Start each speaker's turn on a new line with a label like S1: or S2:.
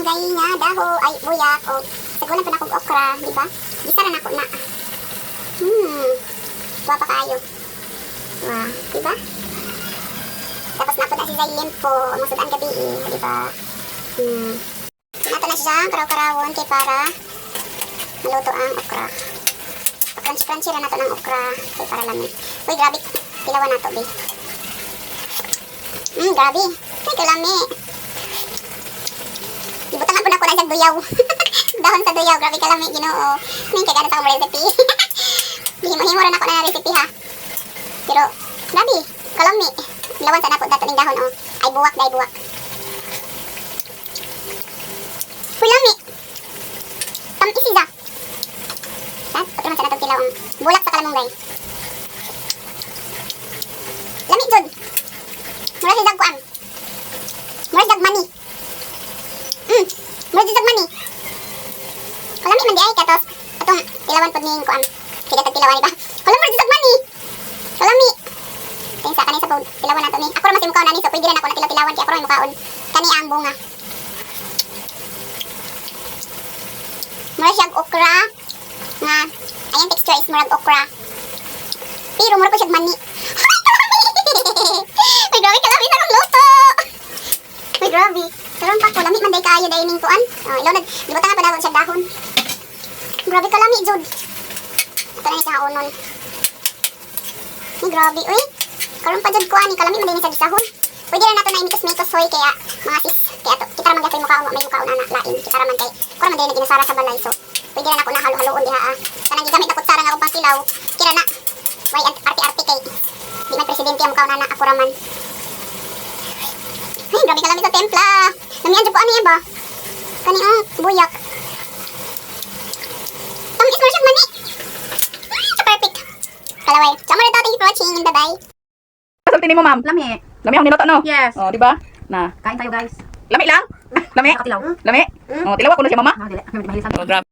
S1: day nga daho ay buyak o sagulan pa na kong okra, di ba? Gisa na ako na. Tuwa pa kaayo. Wah, di ba? Tapos na po na si Zaylin po, masudaan gabi di ba? Nato na siya, karaw-karawon kay para maluto ang okra. Crunchy-crunchy na nato ng okra kay para lamig. Uy, grabe, tilawan nato, be. Grabe. Ay, kalami. Ibutangan po na ko na sa duyaw. Dahon sa duyaw, grabe kalami, Ginoo. May kagana sa akong recipe. Himo-himo rin ako na recipe ha. Pero, grabe, kalami. Lawan sa napo dato ning dahon oh. Ay buwak, dai buwak. Kulami. Tamis siya. Ha? Patron sa natong tilaw ang bulak sa kalamong guys. Lami jud. Mura si dagkuan. Mura si dagmani. Mura si dagmani. Kalami man di ay katos. Atong tilawan pod ning kuan. Kaya tag tilawan ba? Kalami mura si dagmani. Kalami. Sa kanisa po, tilawan nato ni. Ako ra mas imukaon ani so pwede na ako na tilaw-tilawan kay ako ra imukaon. Kani ang bunga. Mura siyang okra nga ayang texture is murag okra. Pero mura po siyang mani. Ay grabe kalami sa akong luto. Ay grabe. Karon pa ko lami man day kaayo day ning kuan. Ilaw na gibutangan pa daw siya dahon. Grabe kalami jud. Ito na ni sa unon. Ay grabe uy. Karon pa jud ko ani kalami man din sa gisahon. Pwede na nato na imikos-mikos hoy kaya mga sis kaya to kita ra man gyapon mukhaon may mukhaon ana lain kita ra man kay ko ra man din na ginasara sa balay so pwede na nako na halo-haloon diha kanang gigamit na kutsara nga akong pangsilaw kira na way arte-arte kay di man presidente ang mukhaon ana ako ra man. Ay grabe kalami sa templa. Namian jud ko ani ba kani buyak. Tamis mo siya mani. Perfect. Kalaway. Tama na thank you for watching. Bye-bye.
S2: Sulti ni mo, ma'am.
S3: Lami.
S2: Lami ang niluto, no?
S3: Yes.
S2: Oh, di ba? Na.
S3: Kain tayo guys.
S2: Lami lang? Lami?
S3: Nakatilaw.
S2: Lami? Oh, tilaw ako na siya, mama.
S3: Dili. Mahilig sa
S2: Oh, grabe.